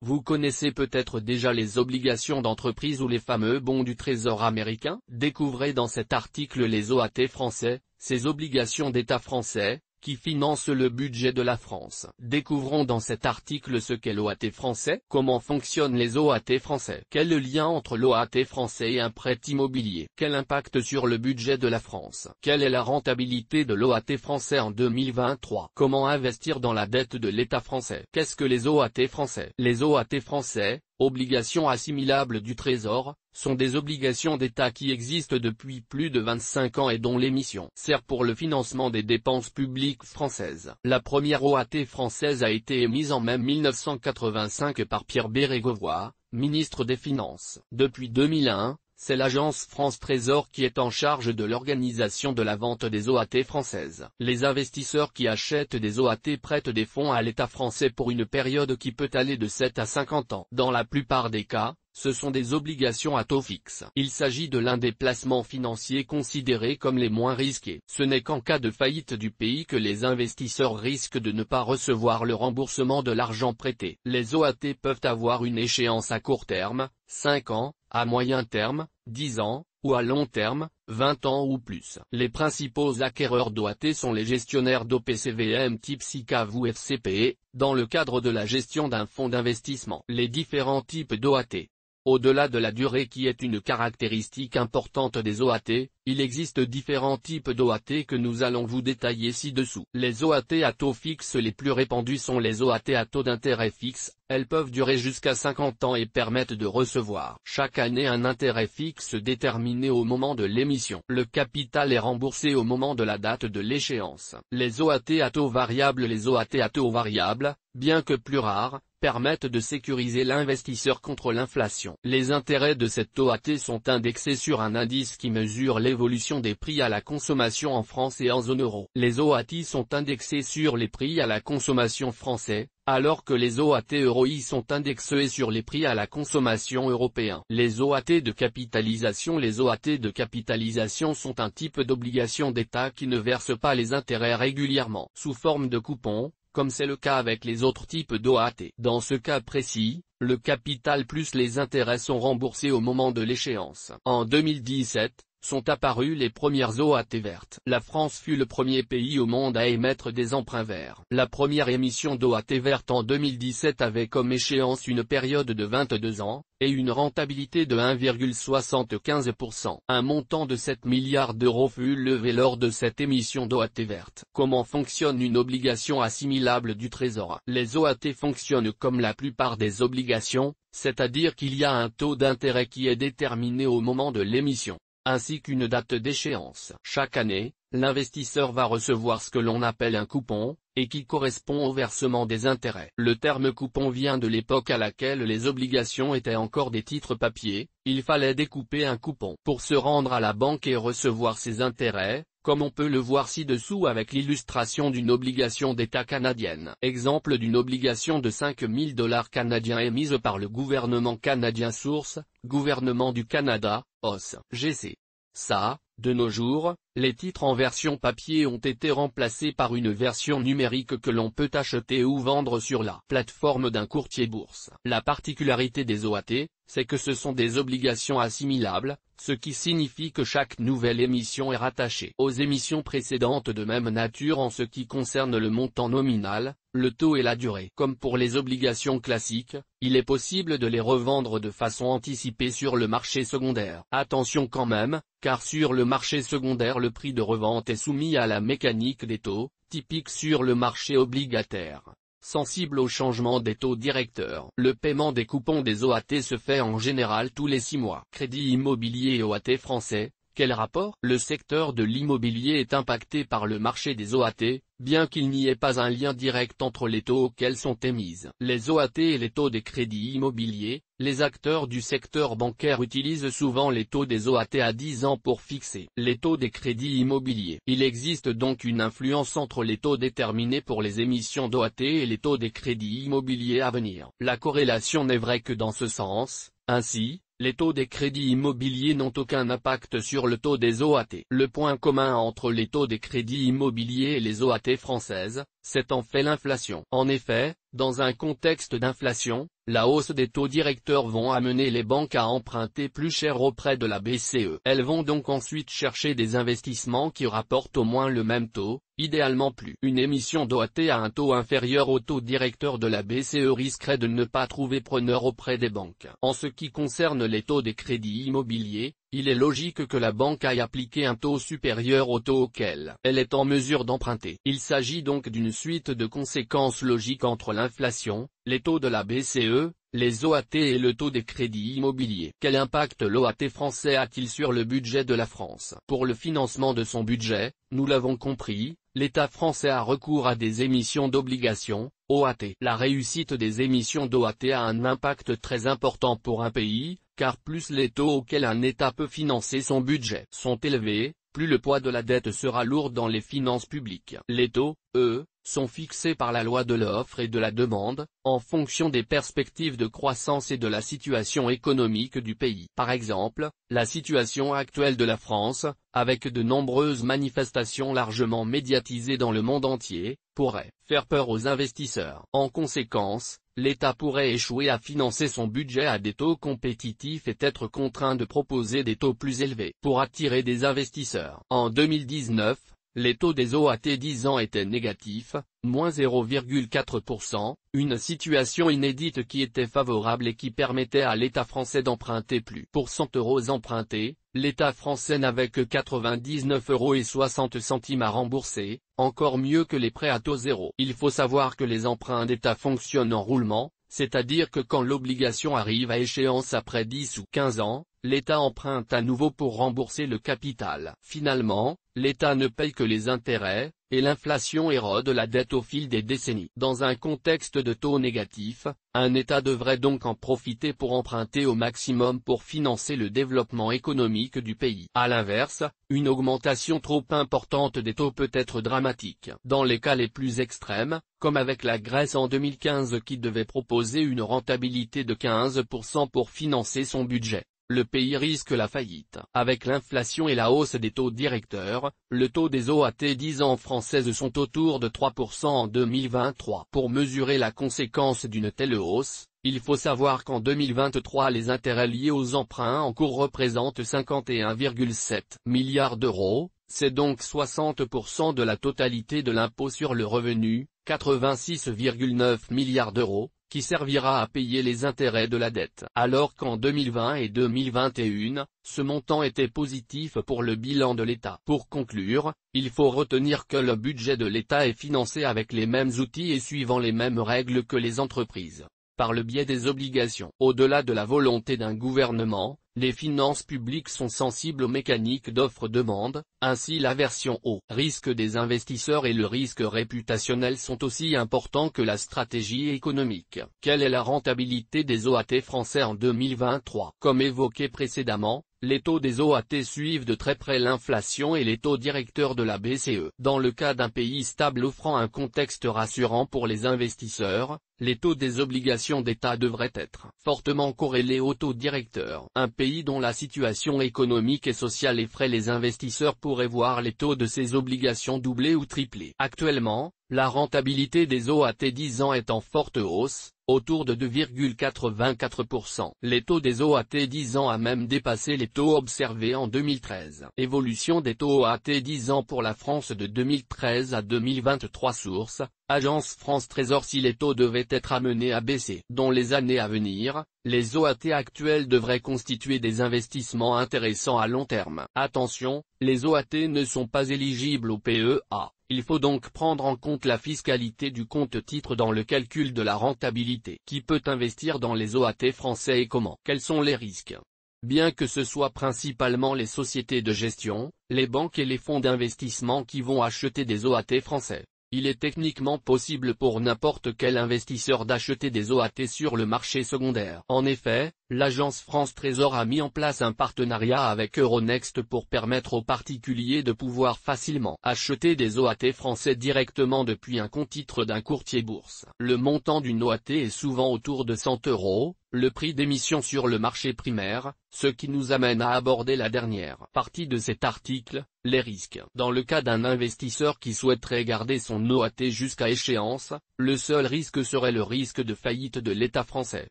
Vous connaissez peut-être déjà les obligations d'entreprise ou les fameux bons du Trésor américain. Découvrez dans cet article les OAT français, ces obligations d'État français, qui financent le budget de la France. Découvrons dans cet article ce qu'est l'OAT français, comment fonctionnent les OAT français, quel est le lien entre l'OAT français et un prêt immobilier, quel impact sur le budget de la France, quelle est la rentabilité de l'OAT français en 2023, comment investir dans la dette de l'État français. Qu'est-ce que les OAT français? Les OAT français, obligations assimilables du Trésor, sont des obligations d'État qui existent depuis plus de 25 ans et dont l'émission sert pour le financement des dépenses publiques françaises. La première OAT française a été émise en mai 1985 par Pierre Bérégovoy, ministre des Finances. Depuis 2001, c'est l'agence France Trésor qui est en charge de l'organisation de la vente des OAT françaises. Les investisseurs qui achètent des OAT prêtent des fonds à l'État français pour une période qui peut aller de 7 à 50 ans. Dans la plupart des cas, ce sont des obligations à taux fixe. Il s'agit de l'un des placements financiers considérés comme les moins risqués. Ce n'est qu'en cas de faillite du pays que les investisseurs risquent de ne pas recevoir le remboursement de l'argent prêté. Les OAT peuvent avoir une échéance à court terme, 5 ans, à moyen terme, 10 ans, ou à long terme, 20 ans ou plus. Les principaux acquéreurs d'OAT sont les gestionnaires d'OPCVM type SICAV ou FCPE, dans le cadre de la gestion d'un fonds d'investissement. Les différents types d'OAT. Au-delà de la durée qui est une caractéristique importante des OAT, il existe différents types d'OAT que nous allons vous détailler ci-dessous. Les OAT à taux fixe les plus répandus sont les OAT à taux d'intérêt fixe. Elles peuvent durer jusqu'à 50 ans et permettent de recevoir chaque année un intérêt fixe déterminé au moment de l'émission. Le capital est remboursé au moment de la date de l'échéance. Les OAT à taux variable. Les OAT à taux variable, bien que plus rares, permettent de sécuriser l'investisseur contre l'inflation. Les intérêts de cette OAT sont indexés sur un indice qui mesure l'évolution des prix à la consommation en France et en zone euro. Les OAT sont indexés sur les prix à la consommation français, alors que les OAT EUROI sont indexés sur les prix à la consommation européens. Les OAT de capitalisation. Les OAT de capitalisation sont un type d'obligation d'État qui ne verse pas les intérêts régulièrement, sous forme de coupons, comme c'est le cas avec les autres types d'OAT. Dans ce cas précis, le capital plus les intérêts sont remboursés au moment de l'échéance. En 2017, sont apparues les premières OAT vertes. La France fut le premier pays au monde à émettre des emprunts verts. La première émission d'OAT verte en 2017 avait comme échéance une période de 22 ans, et une rentabilité de 1,75%. Un montant de 7 milliards d'euros fut levé lors de cette émission d'OAT verte. Comment fonctionne une obligation assimilable du Trésor? Les OAT fonctionnent comme la plupart des obligations, c'est-à-dire qu'il y a un taux d'intérêt qui est déterminé au moment de l'émission, ainsi qu'une date d'échéance. Chaque année, l'investisseur va recevoir ce que l'on appelle un coupon, et qui correspond au versement des intérêts. Le terme coupon vient de l'époque à laquelle les obligations étaient encore des titres papier. Il fallait découper un coupon pour se rendre à la banque et recevoir ses intérêts, comme on peut le voir ci-dessous avec l'illustration d'une obligation d'État canadienne. Exemple d'une obligation de 5 000 $ canadiens émise par le gouvernement canadien. Source, Gouvernement du Canada, OSS. GC. Ça, de nos jours, les titres en version papier ont été remplacés par une version numérique que l'on peut acheter ou vendre sur la plateforme d'un courtier bourse. La particularité des OAT, c'est que ce sont des obligations assimilables, ce qui signifie que chaque nouvelle émission est rattachée aux émissions précédentes de même nature en ce qui concerne le montant nominal, le taux et la durée. Comme pour les obligations classiques, il est possible de les revendre de façon anticipée sur le marché secondaire. Attention quand même, car sur le marché secondaire le prix de revente est soumis à la mécanique des taux, typique sur le marché obligataire, sensible au changement des taux directeurs. Le paiement des coupons des OAT se fait en général tous les 6 mois. Crédit immobilier et OAT français, quel rapport? Le secteur de l'immobilier est impacté par le marché des OAT, bien qu'il n'y ait pas un lien direct entre les taux auxquels sont émises les OAT et les taux des crédits immobiliers. Les acteurs du secteur bancaire utilisent souvent les taux des OAT à 10 ans pour fixer les taux des crédits immobiliers. Il existe donc une influence entre les taux déterminés pour les émissions d'OAT et les taux des crédits immobiliers à venir. La corrélation n'est vraie que dans ce sens. Ainsi, les taux des crédits immobiliers n'ont aucun impact sur le taux des OAT. Le point commun entre les taux des crédits immobiliers et les OAT françaises, c'est en fait l'inflation. En effet, dans un contexte d'inflation, la hausse des taux directeurs vont amener les banques à emprunter plus cher auprès de la BCE. Elles vont donc ensuite chercher des investissements qui rapportent au moins le même taux, idéalement plus. Une émission d'OAT à un taux inférieur au taux directeur de la BCE risquerait de ne pas trouver preneur auprès des banques. En ce qui concerne les taux des crédits immobiliers, il est logique que la banque aille appliquer un taux supérieur au taux auquel elle est en mesure d'emprunter. Il s'agit donc d'une suite de conséquences logiques entre l'inflation, les taux de la BCE, les OAT et le taux des crédits immobiliers. Quel impact l'OAT français a-t-il sur le budget de la France? Pour le financement de son budget, nous l'avons compris, l'État français a recours à des émissions d'obligations, OAT. La réussite des émissions d'OAT a un impact très important pour un pays, car plus les taux auxquels un État peut financer son budget sont élevés, plus le poids de la dette sera lourd dans les finances publiques. Les taux, eux, sont fixés par la loi de l'offre et de la demande, en fonction des perspectives de croissance et de la situation économique du pays. Par exemple, la situation actuelle de la France, avec de nombreuses manifestations largement médiatisées dans le monde entier, pourrait faire peur aux investisseurs. En conséquence, l'État pourrait échouer à financer son budget à des taux compétitifs et être contraint de proposer des taux plus élevés pour attirer des investisseurs. En 2019, les taux des OAT 10 ans étaient négatifs, moins 0,4%, une situation inédite qui était favorable et qui permettait à l'État français d'emprunter plus. Pour 100 € empruntés, l'État français n'avait que 99,60 € à rembourser, encore mieux que les prêts à taux zéro. Il faut savoir que les emprunts d'État fonctionnent en roulement, c'est-à-dire que quand l'obligation arrive à échéance après 10 ou 15 ans, l'État emprunte à nouveau pour rembourser le capital. Finalement, l'État ne paye que les intérêts, et l'inflation érode la dette au fil des décennies. Dans un contexte de taux négatifs, un État devrait donc en profiter pour emprunter au maximum pour financer le développement économique du pays. À l'inverse, une augmentation trop importante des taux peut être dramatique. Dans les cas les plus extrêmes, comme avec la Grèce en 2015 qui devait proposer une rentabilité de 15% pour financer son budget, le pays risque la faillite. Avec l'inflation et la hausse des taux directeurs, le taux des OAT 10 ans françaises sont autour de 3% en 2023. Pour mesurer la conséquence d'une telle hausse, il faut savoir qu'en 2023 les intérêts liés aux emprunts en cours représentent 51,7 milliards d'euros, c'est donc 60% de la totalité de l'impôt sur le revenu, 86,9 milliards d'euros, qui servira à payer les intérêts de la dette. Alors qu'en 2020 et 2021, ce montant était positif pour le bilan de l'État. Pour conclure, il faut retenir que le budget de l'État est financé avec les mêmes outils et suivant les mêmes règles que les entreprises, par le biais des obligations. Au-delà de la volonté d'un gouvernement, les finances publiques sont sensibles aux mécaniques d'offre-demande, ainsi l'aversion au risque des investisseurs et le risque réputationnel sont aussi importants que la stratégie économique. Quelle est la rentabilité des OAT français en 2023? Comme évoqué précédemment, les taux des OAT suivent de très près l'inflation et les taux directeurs de la BCE. Dans le cas d'un pays stable offrant un contexte rassurant pour les investisseurs, les taux des obligations d'État devraient être fortement corrélés aux taux directeurs. Un pays dont la situation économique et sociale effraie les investisseurs pourrait voir les taux de ses obligations doubler ou tripler. Actuellement, la rentabilité des OAT 10 ans est en forte hausse, autour de 2,84%. Les taux des OAT 10 ans a même dépassé les taux observés en 2013. Évolution des taux OAT 10 ans pour la France de 2013 à 2023. Source, Agence France Trésor. Si les taux devaient être amenés à baisser dans les années à venir, les OAT actuels devraient constituer des investissements intéressants à long terme. Attention, les OAT ne sont pas éligibles au PEA. Il faut donc prendre en compte la fiscalité du compte-titre dans le calcul de la rentabilité. Qui peut investir dans les OAT français et comment? Quels sont les risques? Bien que ce soit principalement les sociétés de gestion, les banques et les fonds d'investissement qui vont acheter des OAT français, il est techniquement possible pour n'importe quel investisseur d'acheter des OAT sur le marché secondaire. En effet, l'agence France Trésor a mis en place un partenariat avec Euronext pour permettre aux particuliers de pouvoir facilement acheter des OAT français directement depuis un compte titre d'un courtier bourse. Le montant d'une OAT est souvent autour de 100 €, le prix d'émission sur le marché primaire, ce qui nous amène à aborder la dernière partie de cet article, les risques. Dans le cas d'un investisseur qui souhaiterait garder son OAT jusqu'à échéance, le seul risque serait le risque de faillite de l'État français.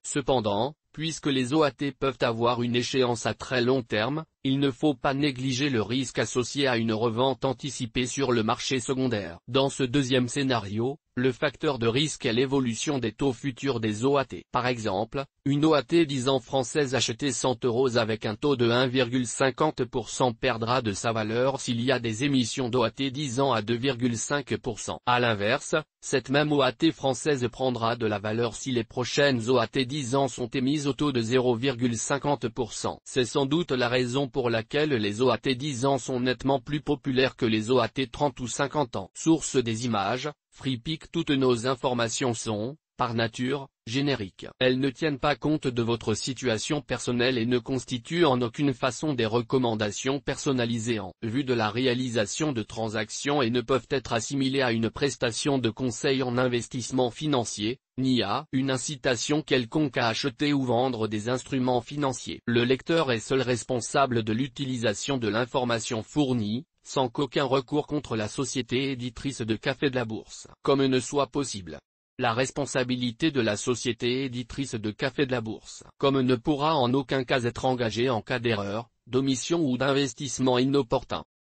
Cependant, puisque les OAT peuvent avoir une échéance à très long terme, il ne faut pas négliger le risque associé à une revente anticipée sur le marché secondaire. Dans ce deuxième scénario, le facteur de risque est l'évolution des taux futurs des OAT. Par exemple, une OAT 10 ans française achetée 100 € avec un taux de 1,50% perdra de sa valeur s'il y a des émissions d'OAT 10 ans à 2,5%. À l'inverse, cette même OAT française prendra de la valeur si les prochaines OAT 10 ans sont émises au taux de 0,50%. C'est sans doute la raison pour laquelle les OAT 10 ans sont nettement plus populaires que les OAT 30 ou 50 ans. Source des images, Freepik. Toutes nos informations sont, par nature, génériques. Elles ne tiennent pas compte de votre situation personnelle et ne constituent en aucune façon des recommandations personnalisées en vue de la réalisation de transactions et ne peuvent être assimilées à une prestation de conseil en investissement financier, ni à une incitation quelconque à acheter ou vendre des instruments financiers. Le lecteur est seul responsable de l'utilisation de l'information fournie, sans qu'aucun recours contre la société éditrice de Café de la Bourse, comme ne soit possible. La responsabilité de la société éditrice de Café de la Bourse, comme ne pourra en aucun cas être engagée en cas d'erreur, d'omission ou d'investissement inopportun.